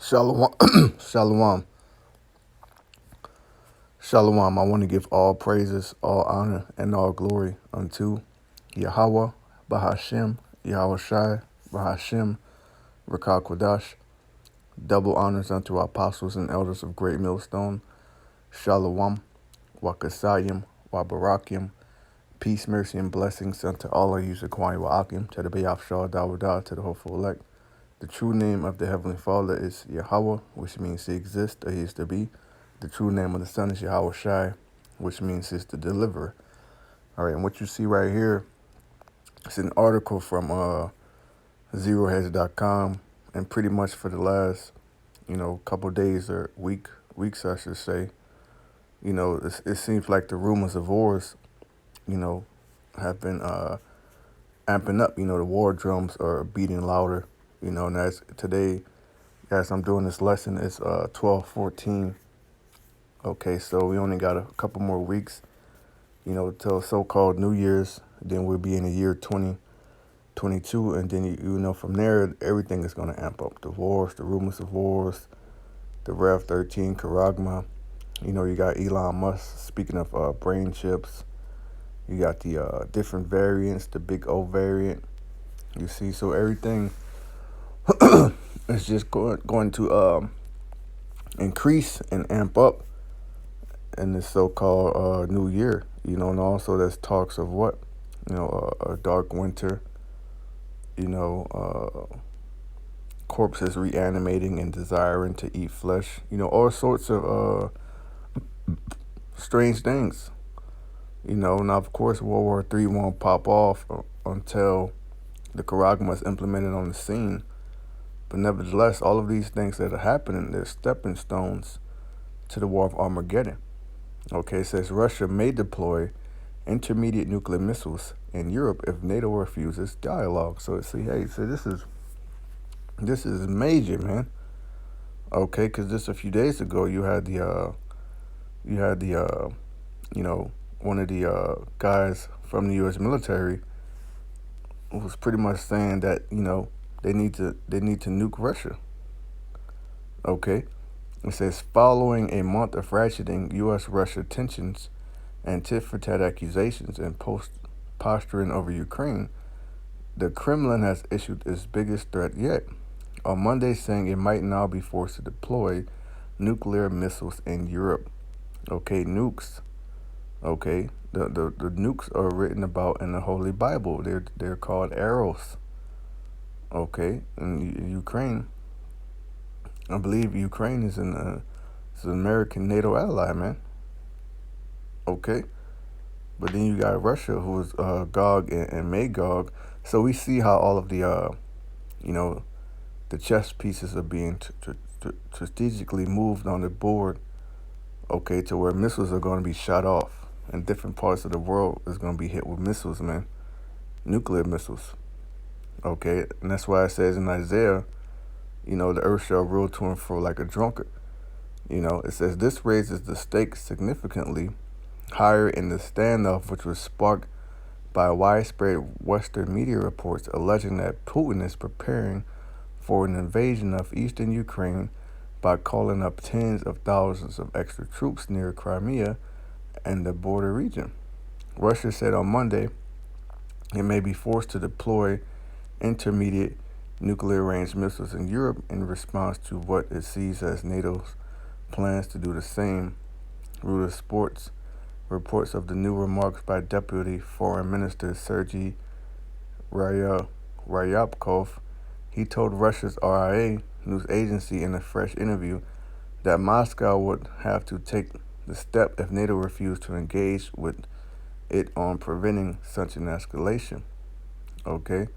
Shalom, shalom, shalom. I want to give all praises, all honor, and all glory unto YAHAWAH BAHASHAM, YAHAWASHI, BAHASHAM, QADASH. Double honors unto our apostles and elders of Great Millstone. SHALAWAAM, BARAKYam, Barakyam. Peace, mercy, and blessings unto all of you, Barakyam, to the BAYATH, DAWADA, to the hopeful elect. The true name of the Heavenly Father is Yahweh, which means he exists or he is to be. The true name of the Son is YAHAWASHI, which means he's the deliverer. All right, and what you see right here is an article from zeroheads.com, and pretty much for the last, couple days or weeks, I should say, it seems like the rumors of wars, have been amping up. The war drums are beating louder. And as today, as I'm doing this lesson, it's 12/14. Okay, so we only got a couple more weeks, till so-called New Year's. Then we'll be in the year 2022, and then from there everything is going to amp up. The wars, the rumors of wars, the Rev 13, Karagma. You got Elon Musk speaking of brain chips. You got the different variants, the big O variant. You see, so everything is just going to increase and amp up in this so-called new year. And also there's talks of what? A dark winter, corpses reanimating and desiring to eat flesh, all sorts of strange things. Now, of course, World War III won't pop off until the Karagma is implemented on the scene. But nevertheless, all of these things that are happening, they're stepping stones to the War of Armageddon. Okay, it says Russia may deploy intermediate nuclear missiles in Europe if NATO refuses dialogue. So see, so this is major, man. Okay, because just a few days ago, you had the one of the guys from the U.S. military was pretty much saying that they need to nuke Russia. Okay, it says following a month of ratcheting U.S.-Russia tensions and tit-for-tat accusations and posturing over Ukraine, the Kremlin has issued its biggest threat yet on Monday, saying it might now be forced to deploy nuclear missiles in Europe. Okay, nukes. Okay, the nukes are written about in the Holy Bible. They're called arrows. Okay, in Ukraine, I believe Ukraine is an American NATO ally, man. Okay, but then you got Russia, who is Gog and Magog. So we see how all of the the chess pieces are being strategically moved on the board. Okay, to where missiles are going to be shot off, and different parts of the world is going to be hit with missiles, man, nuclear missiles. Okay, and that's why it says in Isaiah, the earth shall rule to and fro like a drunkard. It says this raises the stakes significantly higher in the standoff, which was sparked by widespread Western media reports alleging that Putin is preparing for an invasion of eastern Ukraine by calling up tens of thousands of extra troops near Crimea and the border region. Russia said on Monday it may be forced to deploy intermediate nuclear-range missiles in Europe in response to what it sees as NATO's plans to do the same. Reuters Sports reports of the new remarks by Deputy Foreign Minister Sergei Ryabkov. He told Russia's RIA news agency in a fresh interview that Moscow would have to take the step if NATO refused to engage with it on preventing such an escalation. Okay,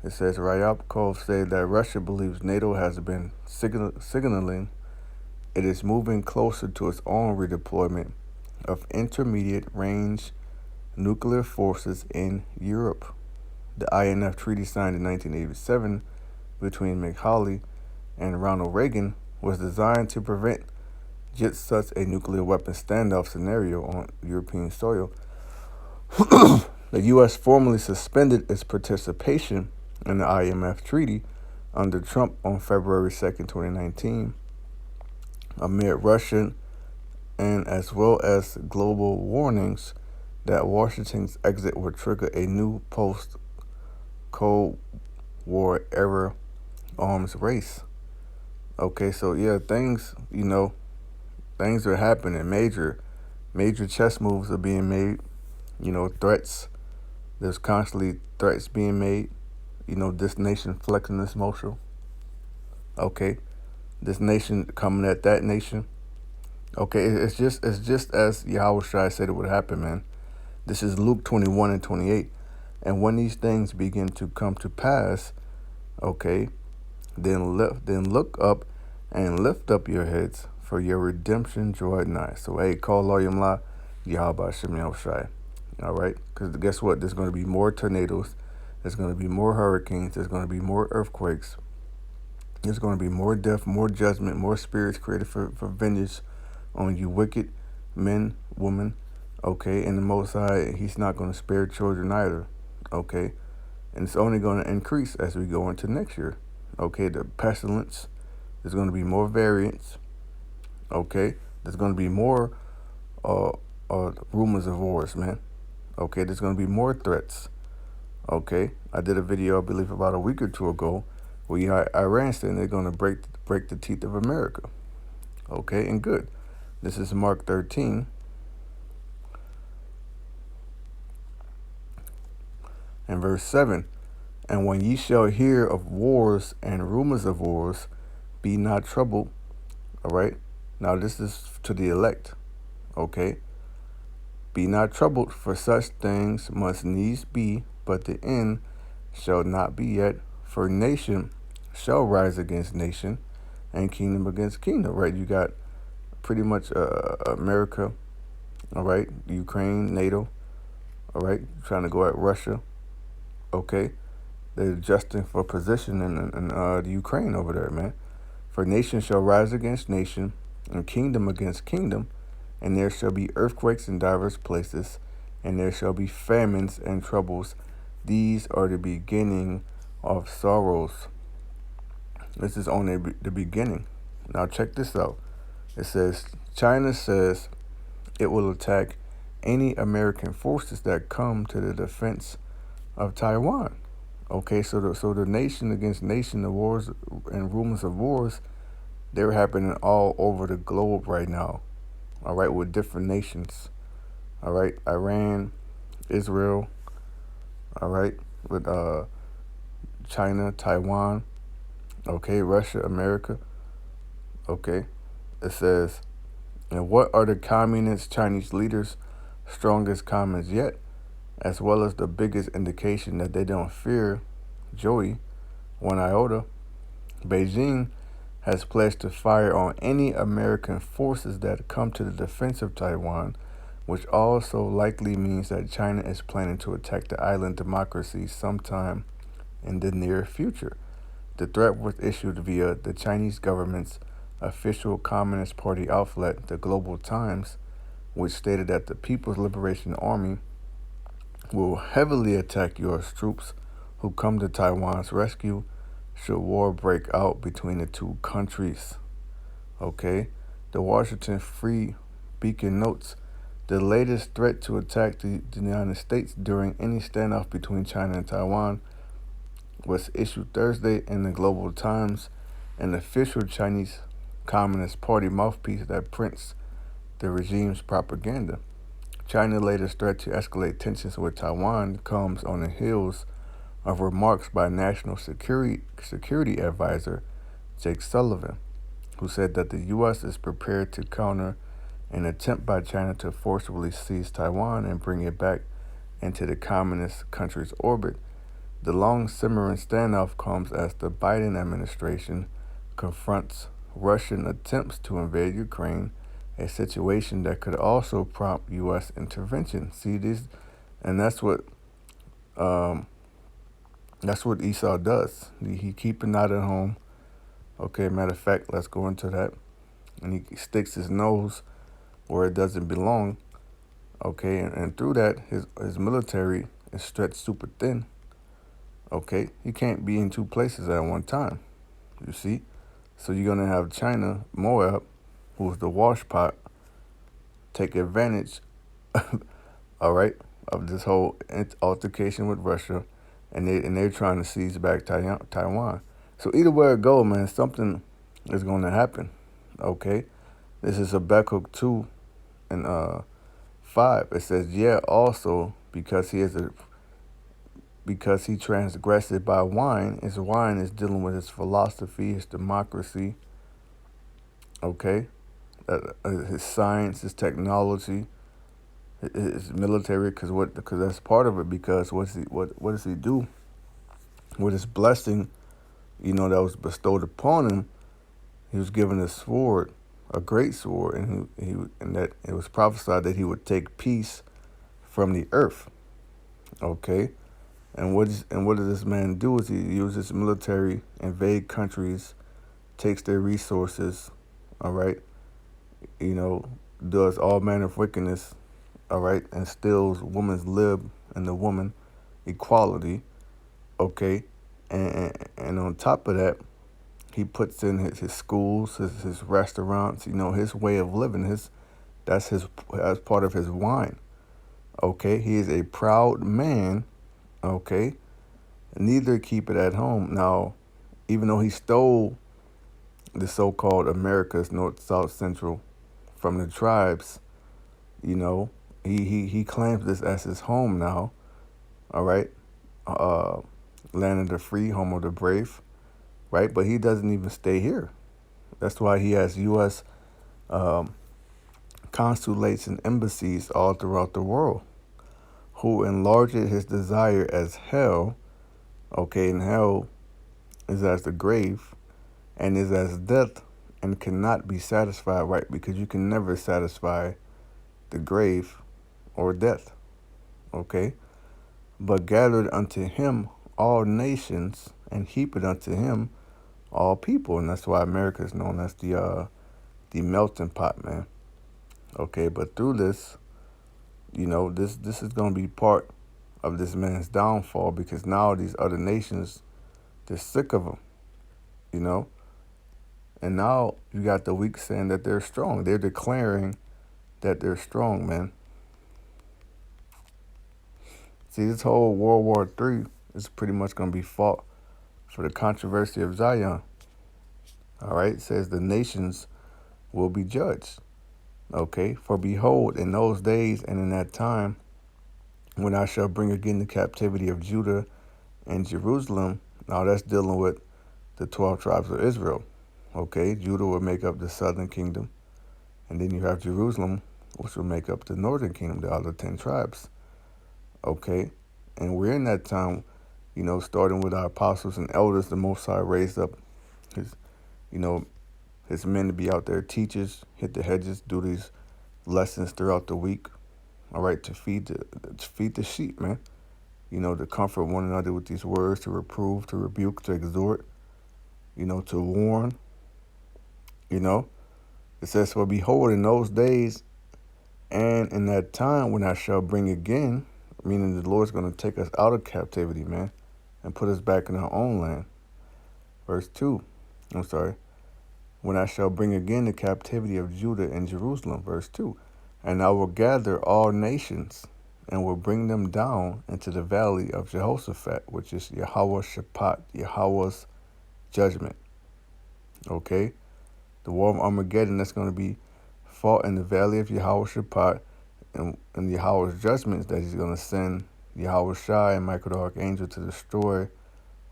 it says Ryabkov said that Russia believes NATO has been signaling it is moving closer to its own redeployment of intermediate range nuclear forces in Europe. The INF treaty signed in 1987 between McHawley and Ronald Reagan was designed to prevent just such a nuclear weapon standoff scenario on European soil. The U.S. formally suspended its participation in the INF treaty under Trump on February 2nd, 2019, amid Russian and as well as global warnings that Washington's exit would trigger a new post-Cold War era arms race. Okay, so yeah, things are happening. Major chess moves are being made. Threats. There's constantly threats being made. This nation flexing this muscle. Okay, this nation coming at that nation. Okay, it's just as Yahawashi said it would happen, man. This is Luke 21 and 28. And when these things begin to come to pass, okay, then look up and lift up your heads, for your redemption draweth nigh. So hey, call halalyam la YAHAWAH BAHASHAM. All right, because guess what? There's going to be more tornadoes. There's going to be more hurricanes. There's going to be more earthquakes. There's going to be more death, more judgment, more spirits created for vengeance on you wicked men, women. Okay, and the Most High, He's not going to spare children either. Okay, and it's only going to increase as we go into next year. Okay, the pestilence. There's going to be more variants. Okay, there's going to be more rumors of wars, man. Okay, there's going to be more threats. Okay, I did a video, I believe, about a week or two ago, where Iran saying they're going to break the teeth of America. Okay, and good. This is Mark 13. And verse 7. And when ye shall hear of wars and rumors of wars, be not troubled. All right. Now this is to the elect. Okay. Be not troubled, for such things must needs be, but the end shall not be yet. For nation shall rise against nation, and kingdom against kingdom. Right. You got pretty much America. All right. Ukraine, NATO. All right. Trying to go at Russia. Okay. They're adjusting for position in the Ukraine over there, man. For nation shall rise against nation, and kingdom against kingdom, and there shall be earthquakes in divers places, and there shall be famines and troubles. These are the beginning of sorrows. This is only the beginning. Now check this out. It says, China says it will attack any American forces that come to the defense of Taiwan. Okay, so the nation against nation, the wars and rumors of wars, they're happening all over the globe right now. All right, with different nations. All right, Iran, Israel. All right, with China, Taiwan. Okay, Russia, America. Okay, it says, and what are the communist Chinese leaders' strongest comments yet, as well as the biggest indication that they don't fear Joey, one iota? Beijing has pledged to fire on any American forces that come to the defense of Taiwan, which also likely means that China is planning to attack the island democracy sometime in the near future. The threat was issued via the Chinese government's official Communist Party outlet, the Global Times, which stated that the People's Liberation Army will heavily attack U.S. troops who come to Taiwan's rescue should war break out between the two countries. Okay, the Washington Free Beacon notes, the latest threat to attack the United States during any standoff between China and Taiwan was issued Thursday in the Global Times, an official Chinese Communist Party mouthpiece that prints the regime's propaganda. China's latest threat to escalate tensions with Taiwan comes on the heels of remarks by National Security Advisor Jake Sullivan, who said that the U.S. is prepared to counter an attempt by China to forcibly seize Taiwan and bring it back into the communist country's orbit. The long simmering standoff comes as the Biden administration confronts Russian attempts to invade Ukraine, a situation that could also prompt U.S. intervention. See this, and that's what Esau does. He keep it not at home. Okay, matter of fact, let's go into that. And he sticks his nose where it doesn't belong. Okay, and through that, his military is stretched super thin. Okay, he can't be in two places at one time. You see? So you're going to have China, Moab, who's the wash pot, take advantage, all right, of this whole altercation with Russia, and they're trying to seize back Taiwan. So either way it go, man, something is going to happen. Okay, this is Habakkuk 2 and 5. It says, yeah, also because he transgressed by wine. His wine is dealing with his philosophy, his democracy. Okay, his science, his technology, his military, because that's part of it. Because what does he do with his blessing? You know, that was bestowed upon him. He was given a sword, a great sword, and that it was prophesied that he would take peace from the earth. Okay, and what does this man do? Is he uses military, invade countries, takes their resources, all right, you know, does all manner of wickedness, all right, and steals woman's lib and the woman equality, okay, and on top of that, he puts in his schools, his restaurants, you know, his way of living, that's part of his wine, okay. He is a proud man, okay. Neither keep it at home. Now, even though he stole the so-called Americas, North, South, Central, from the tribes, you know, he claims this as his home now, all right, land of the free, home of the brave, right? But he doesn't even stay here. That's why he has U.S. Consulates and embassies all throughout the world, who enlarged his desire as hell, okay, and hell is as the grave, and is as death, and cannot be satisfied, right? Because you can never satisfy the grave or death, okay? But gathered unto him all nations, and heaped unto him all people, and that's why America is known as the melting pot, man. Okay, but through this, you know, this is going to be part of this man's downfall, because now these other nations, they're sick of him, you know. And now you got the weak saying that they're strong. They're declaring that they're strong, man. See, this whole World War III is pretty much going to be fought for the controversy of Zion. All right, it says the nations will be judged. Okay, for behold, in those days and in that time, when I shall bring again the captivity of Judah and Jerusalem. Now that's dealing with the 12 tribes of Israel. Okay, Judah will make up the southern kingdom, and then you have Jerusalem, which will make up the northern kingdom, the other 10 tribes. Okay, and we're in that time, you know, starting with our apostles and elders. The Most High raised up his, you know, his men to be out there, teachers, hit the hedges, do these lessons throughout the week. All right, to feed the sheep, man. You know, to comfort one another with these words, to reprove, to rebuke, to exhort, you know, to warn, you know. It says, for behold, in those days and in that time when I shall bring again, meaning the Lord's going to take us out of captivity, man, and put us back in our own land. Verse 2, when I shall bring again the captivity of Judah and Jerusalem, verse 2, and I will gather all nations and will bring them down into the valley of Jehoshaphat, which is Yahawah Shaphat, Yahweh's judgment. Okay? The war of Armageddon, that's going to be fought in the valley of Yahawah Shaphat, and Yahweh's judgment is that he's going to send YAHAWASHI and Michael the Archangel to destroy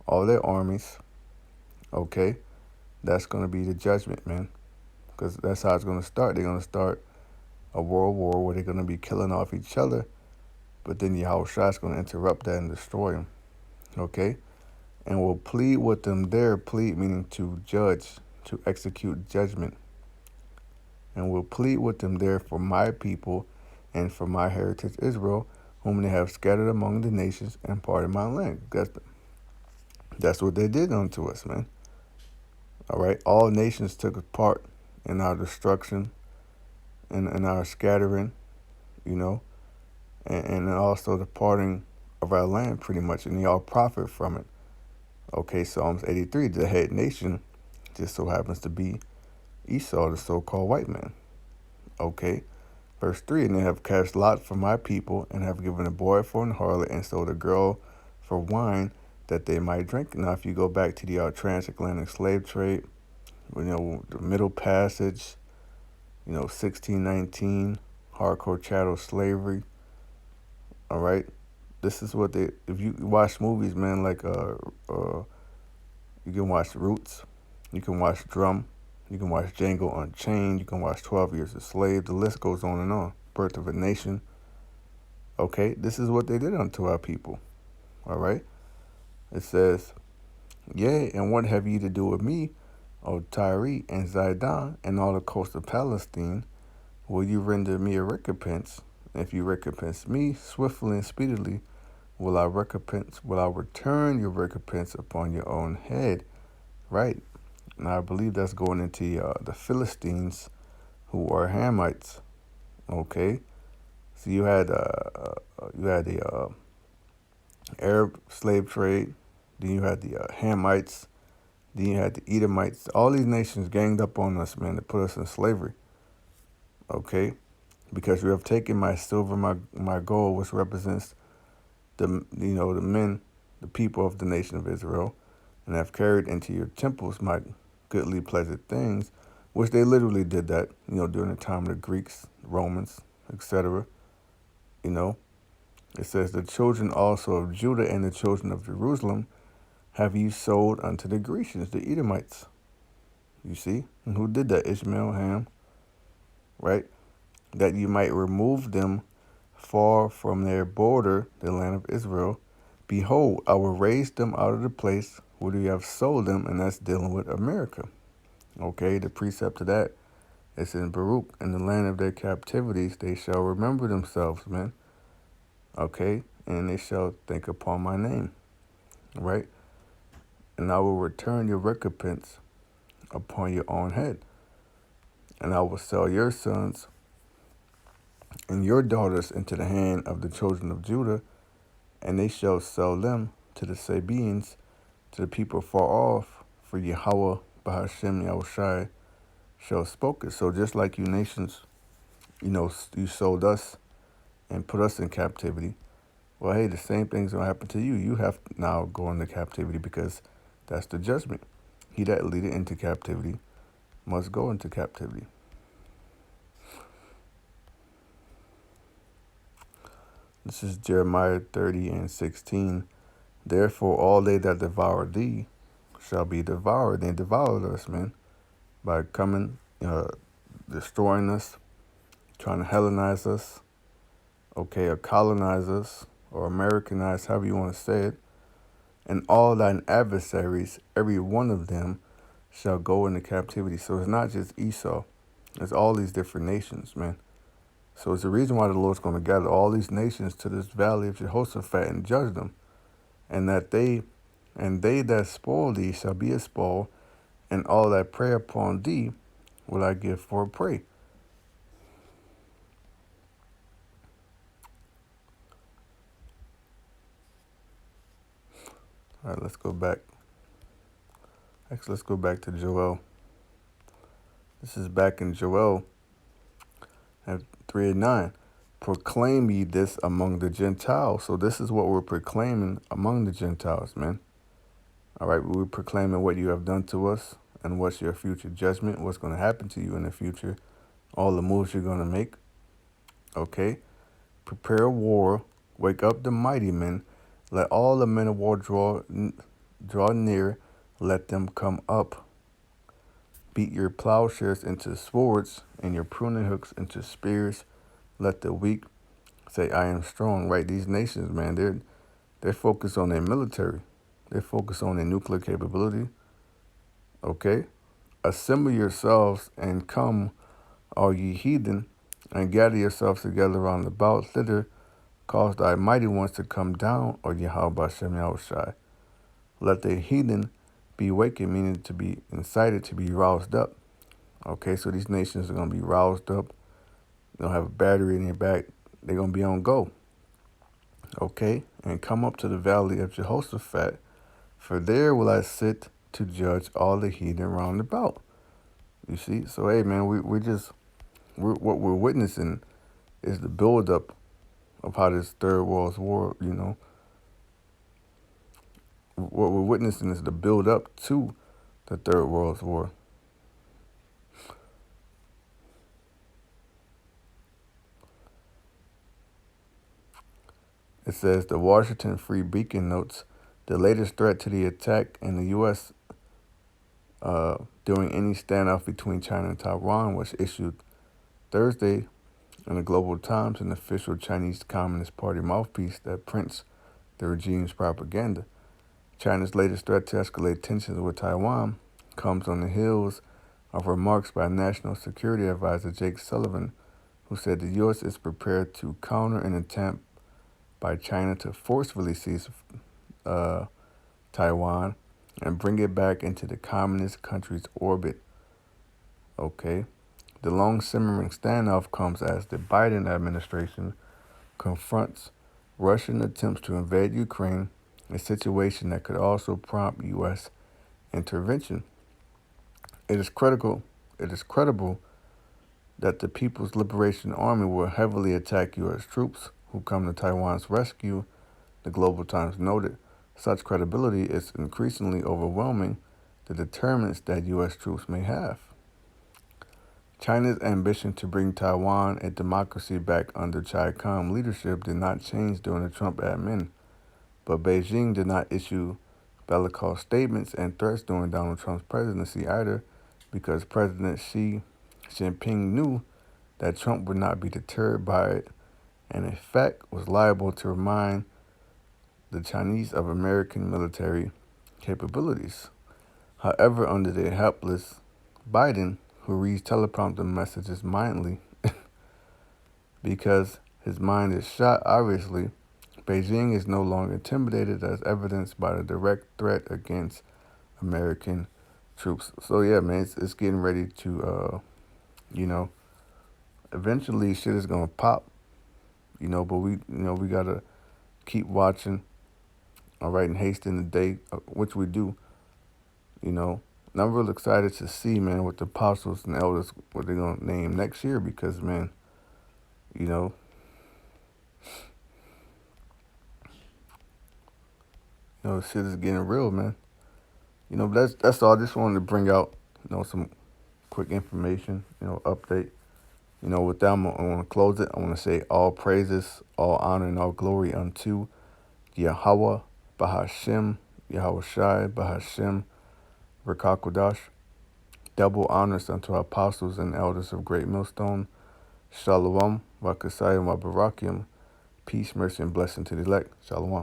all their armies. Okay? That's going to be the judgment, man. Because that's how it's going to start. They're going to start a world war where they're going to be killing off each other. But then YAHAWASHI is going to interrupt that and destroy them. Okay? And will plead with them there. Plead meaning to judge, to execute judgment. And will plead with them there for my people and for my heritage Israel, whom they have scattered among the nations and parted my land. That's what they did unto us, man. All right? All nations took part in our destruction and in our scattering, you know, and also the parting of our land, pretty much, and they all profit from it. Okay, Psalms 83, the head nation just so happens to be Esau, the so-called white man. Okay. Verse 3, and they have cast lot for my people, and have given a boy for an harlot, and sold a girl for wine, that they might drink. Now, if you go back to the transatlantic slave trade, the Middle Passage, 1619, hardcore chattel slavery, all right? This is what they, if you watch movies, man, like, you can watch Roots, you can watch Drum, you can watch Django Unchained, you can watch 12 Years a Slave, the list goes on and on. Birth of a Nation. Okay, this is what they did unto our people. All right? It says, yea, and what have ye to do with me, O Tyre and Zidon, and all the coast of Palestine? Will you render me a recompense? If you recompense me swiftly and speedily, will I return your recompense upon your own head. Right? Now I believe that's going into the Philistines, who are Hamites. Okay, so you had the Arab slave trade, then you had the Hamites, then you had the Edomites. All these nations ganged up on us, man, to put us in slavery. Okay, because you have taken my silver, my gold, which represents the men, the people of the nation of Israel, and have carried into your temples my goodly pleasant things, which they literally did that, during the time of the Greeks, Romans, etc. It says, the children also of Judah and the children of Jerusalem have you sold unto the Grecians, the Edomites. You see? And who did that? Ishmael, Ham, right? That you might remove them far from their border, the land of Israel. Behold, I will raise them out of the place where you have sold them, and that's dealing with America. Okay, the precept to that is in Baruch. In the land of their captivities, they shall remember themselves, man. Okay, and they shall think upon my name, right? And I will return your recompense upon your own head. And I will sell your sons and your daughters into the hand of the children of Judah, and they shall sell them to the Sabeans, to the people far off, for YAHAWAH BAHASHAM YAHWASHI shall spoke it. So just like you nations, you sold us and put us in captivity, well, hey, the same thing's going to happen to you. You have to now go into captivity, because that's the judgment. He that leadeth into captivity must go into captivity. This is Jeremiah 30:16. Therefore all they that devour thee shall be devoured. They devoured us, man, by coming, destroying us, trying to Hellenize us, okay, or colonize us, or Americanize, however you want to say it. And all thine adversaries, every one of them, shall go into captivity. So it's not just Esau. It's all these different nations, man. So it's the reason why the Lord's going to gather all these nations to this valley of Jehoshaphat and judge them. And they that spoil thee shall be a spoil, and all that prey upon thee will I give for a prey. All right, let's go back. Actually, let's go back to Joel. This is back in Joel at 3:9. Proclaim ye this among the Gentiles. So this is what we're proclaiming among the Gentiles, man. All right, we're proclaiming what you have done to us and what's your future judgment, what's going to happen to you in the future, all the moves you're going to make. Okay? Prepare war, wake up the mighty men, let all the men of war draw near, let them come up. Beat your plowshares into swords and your pruning hooks into spears. Let the weak say, I am strong. Right? These nations, man, they're focused on their military. They're focused on their nuclear capability. Okay? Assemble yourselves and come, all ye heathen, and gather yourselves together round about. Thither cause thy mighty ones to come down, O Yahawah Bahashaam Yahawashi. Let the heathen be wakened, meaning to be incited, to be roused up. Okay, so these nations are going to be roused up. They'll have a battery in their back. They're going to be on go. Okay, and come up to the valley of Jehoshaphat, for there will I sit to judge all the heathen round about. You see? So, hey, man, what we're witnessing is the buildup of how this Third World War, what we're witnessing is the build-up to the Third World War. It says the Washington Free Beacon notes the latest threat to the attack in the U.S. During any standoff between China and Taiwan was issued Thursday in the Global Times, an official Chinese Communist Party mouthpiece that prints the regime's propaganda. China's latest threat to escalate tensions with Taiwan comes on the heels of remarks by National Security Advisor Jake Sullivan, who said the U.S. is prepared to counter an attempt by China to forcefully seize Taiwan and bring it back into the communist country's orbit. Okay. The long simmering standoff comes as the Biden administration confronts Russian attempts to invade Ukraine, a situation that could also prompt U.S. intervention. It is credible that the People's Liberation Army will heavily attack U.S. troops who come to Taiwan's rescue, the Global Times noted. Such credibility is increasingly overwhelming the deterrence that U.S. troops may have. China's ambition to bring Taiwan a democracy back under Chai-com leadership did not change during the Trump admin, but Beijing did not issue bellicose statements and threats during Donald Trump's presidency either, because President Xi Jinping knew that Trump would not be deterred by it, and in fact was liable to remind the Chinese of American military capabilities. However, under the helpless Biden, who reads teleprompter messages mindly because his mind is shot, obviously, Beijing is no longer intimidated, as evidenced by the direct threat against American troops. So yeah, man, it's getting ready to, eventually shit is gonna pop, but we gotta keep watching, all right, and hasten the day, which we do, And I'm real excited to see, man, what the apostles and elders, what they're going to name next year, because, man, shit is getting real, man. But that's all. I just wanted to bring out, some quick information, update. With that, I want to close it. I want to say all praises, all honor, and all glory unto YAHAWAH BAHASHAM, YAHAWASHI BAHASHAM, QADASH. Double honors unto our apostles and elders of Great Millstone. SHALAWAAM, Barakyam, Barakyam. Peace, mercy, and blessing to the elect. SHALAWAAM.